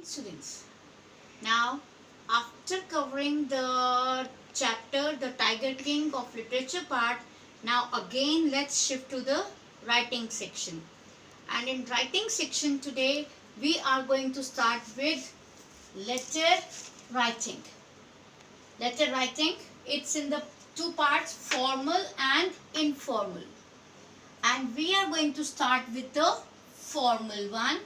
Students, now after covering the chapter The Tiger King of Literature part, now again let's shift to the writing section. And in writing section today we are going to start with letter writing. Letter writing, it's in the two parts, formal and informal. And we are going to start with the formal one,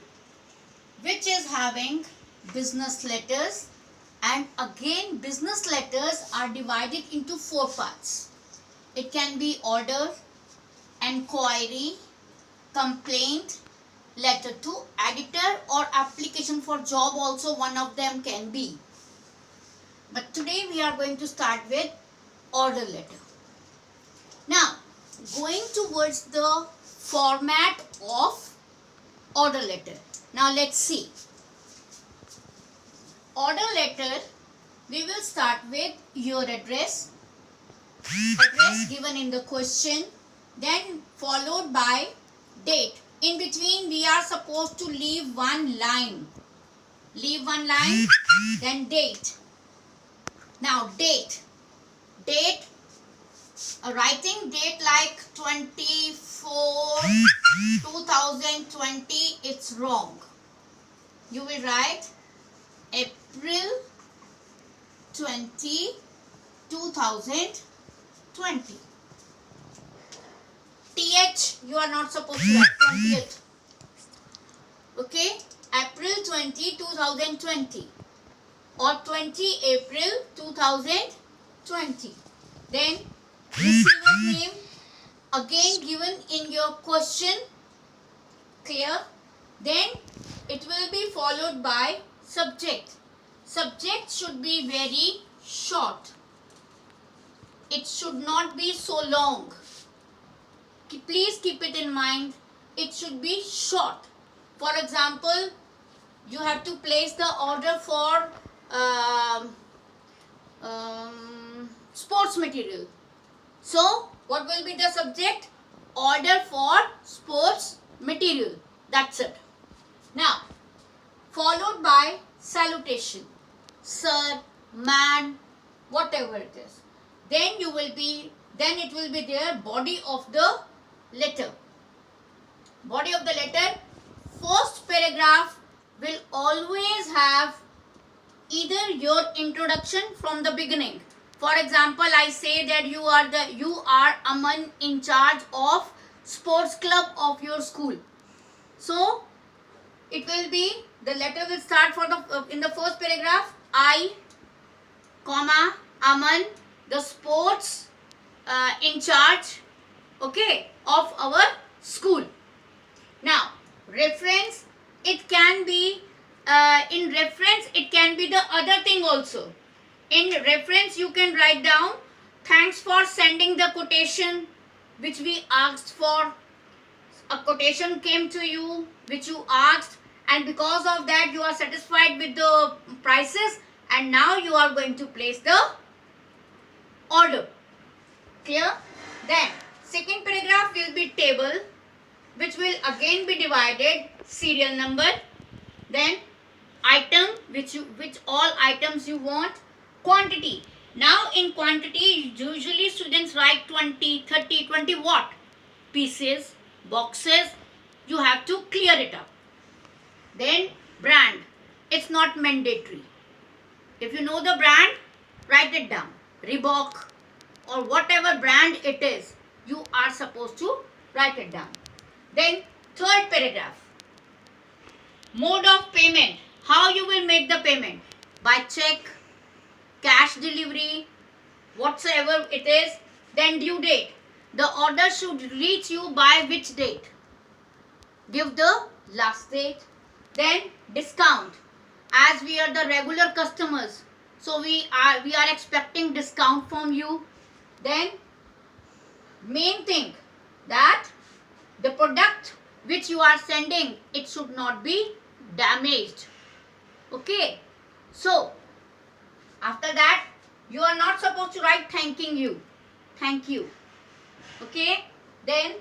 which is having business letters. And again, business letters are divided into four parts. It can be order, enquiry, complaint, letter to editor, or application for job also one of them can be. But today we are going to start with order letter. Now, going towards the format of order letter. Now let's see. Order letter, we will start with your address given in the question, then followed by date. In between we are supposed to leave one line. Then date. Now date. Writing date like 24/2020, it's wrong. You will write April 20, 2020. TH you are not supposed to write 20th. Okay, April 20, 2020 or 20 April 2020. Then receiver name again given in your question, clear. Then it will be followed by subject. Subject should be very short. It should not be so long. Please keep it in mind. It should be short. For example, you have to place the order for sports material. So, what will be the subject? Order for sports material. That's it. Now, followed by salutation. Sir, man, whatever it is. Then it will be there body of the letter. Body of the letter, first paragraph will always have either your introduction from the beginning. For example, I say that you are Aman, in charge of sports club of your school. So it will be, the letter will start in the first paragraph, I, comma, Aman, the sports in charge, okay, of our school. Now reference, it can be in reference it can be the other thing also. In reference you can write down, thanks for sending the quotation which we asked for. A quotation came to you which you asked, and because of that you are satisfied with the prices, and now you are going to place the order. Clear? Then second paragraph will be table, which will again be divided, serial number, then item, which all items you want, quantity. Now in quantity usually students write 20, 30, 20 what? Pieces, boxes, you have to clear it up. Then brand, it's not mandatory. If you know the brand, write it down. Reebok or whatever brand it is, you are supposed to write it down. Then third paragraph, mode of payment, how you will make the payment, by check, cash delivery, whatsoever it is. Then due date, the order should reach you by which date, give the last date. Then discount, as we are the regular customers, so we are expecting discount from you. Then main thing, that the product which you are sending, it should not be damaged. Okay, so after that you are not supposed to write thank you. Okay, then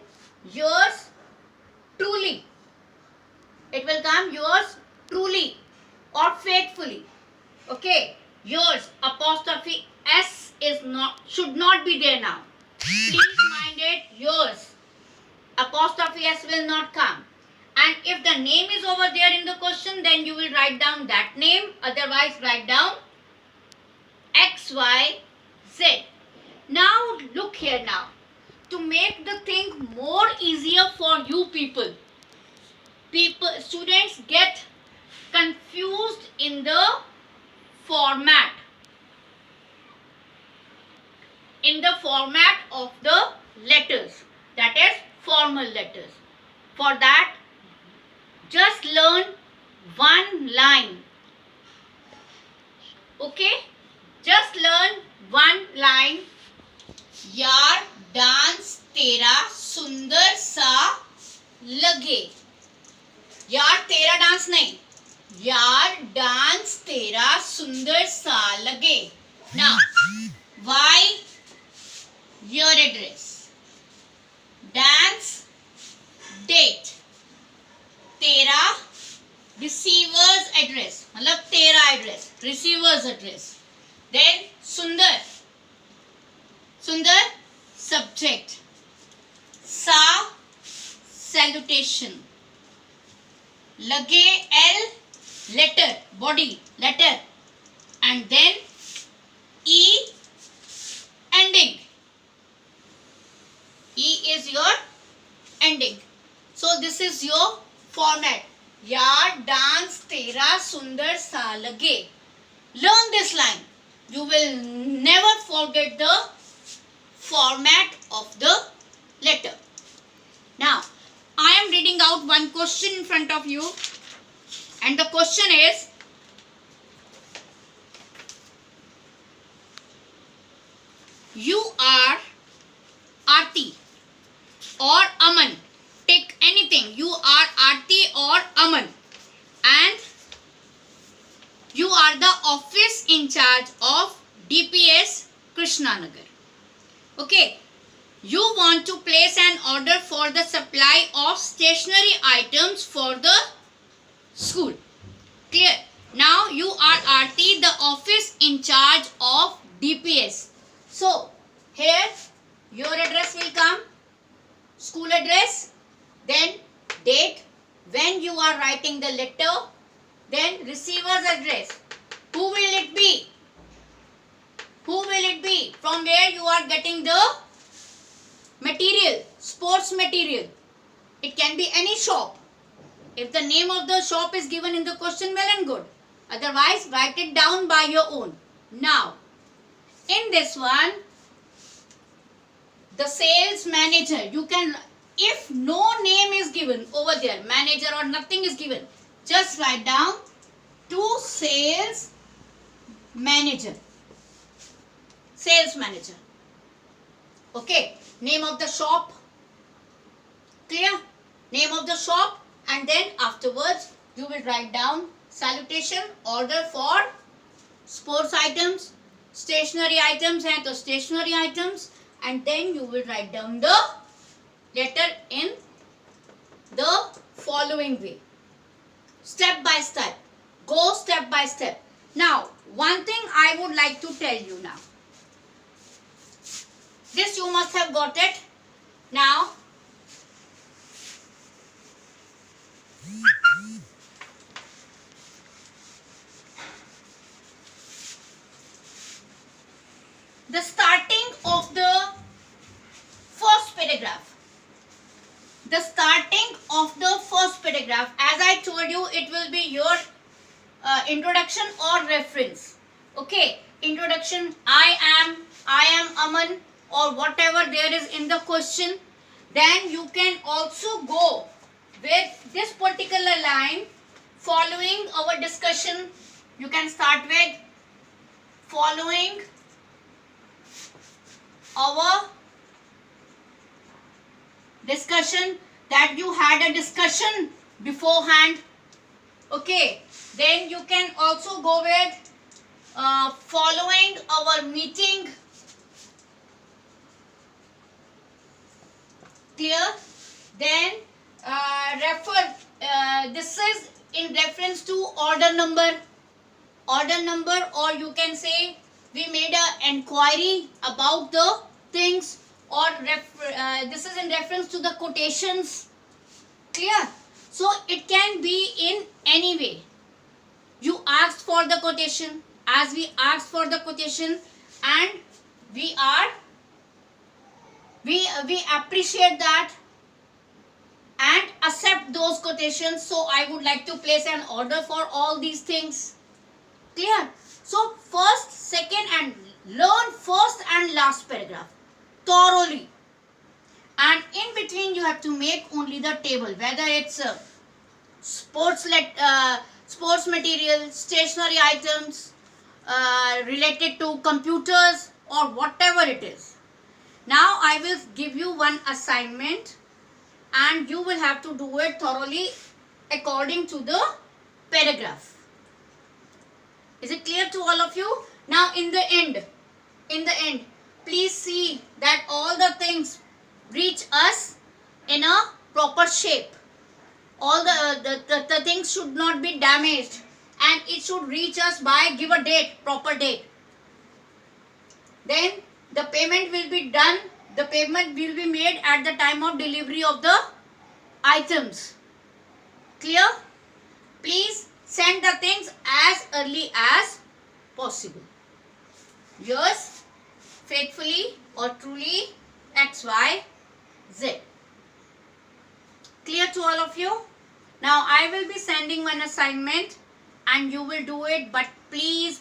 yours truly, it will come yours truly, or Okay, yours apostrophe S should not be there now. Please mind it, yours apostrophe S will not come. And if the name is over there in the question, then you will write down that name. Otherwise, write down X, Y, Z. Now, look here now. To make the thing more easier for you students get confused in the format. In the format of the letters. That is formal letters. For that, just learn one line. Okay? Just learn one line. यार dance तेरा सुंदर सा लगे. यार तेरा dance नहीं. यार dance तेरा सुंदर सा लगे. Now, why your address? Dance date. तेरा receiver's address. मतलब तेरा address. Receiver's address. Then सुंदर. सुंदर subject. सा salutation. लगे L letter body letter. And then E ending. E is your ending. So this is your format. यार dance तेरा सुंदर सा लगे. Learn this line. You will never forget the format of the letter. Now, I am reading out one question in front of you. And the question is, you are Aarti or Aman. Take anything. You are Aarti or Aman. And you are the office in charge of DPS Krishnanagar. Okay. You want to place an order for the supply of stationery items for the school. Clear? Now you are Aarti, the office in charge of DPS. So, here your address will come, school address, then date, when you are writing the letter, then receiver's address. Who will it be? Who will it be? From where you are getting the material, sports material. It can be any shop. If the name of the shop is given in the question, well and good. Otherwise, write it down by your own. Now, in this one, the sales manager, you can, if no name is given over there, manager or nothing is given, just write down to sales manager. Sales manager. Okay, name of the shop. Clear? Name of the shop, and then afterwards you will write down salutation, order for sports items, stationery items and the stationery items, and then you will write down the letter in the following way. Step by step. Go step by step. Now, one thing I would like to tell you now. This you must have got it. Now, the starting of the first paragraph. The starting of the first paragraph, as I told you, it will be your introduction or reference. Okay, introduction, I am Aman, or whatever there is in the question. Then you can also go with this particular line following our discussion. You can start with following our discussion, that you had a discussion beforehand. Okay, then you can also go with following our meeting. Clear? Then this is in reference to order number. order number, or you can say we made an inquiry about the things, or this is in reference to the quotations. Clear? So it can be in any way. You asked for the quotation, as we asked for the quotation, and we appreciate that and accept those quotations. So I would like to place an order for all these things. Clear? So first, second, and learn first and last paragraph thoroughly, and in between you have to make only the table, whether it's sports material, stationery items, related to computers, or whatever it is. Now I will give you one assignment, and you will have to do it thoroughly according to the paragraph. Is it clear to all of you? Now in the end, please see that all the things reach us in a proper shape. All the things should not be damaged, and it should reach us by, give a date, proper date. Then the payment will be done. The payment will be made at the time of delivery of the items. Clear? Please send the things as early as possible. Yours faithfully or truly, XYZ. Clear to all of you? Now I will be sending one assignment and you will do it, but please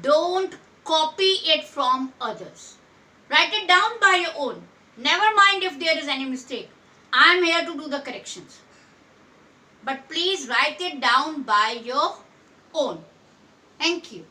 don't copy it from others. Write it down by your own. Never mind if there is any mistake. I am here to do the corrections. But please write it down by your own. Thank you.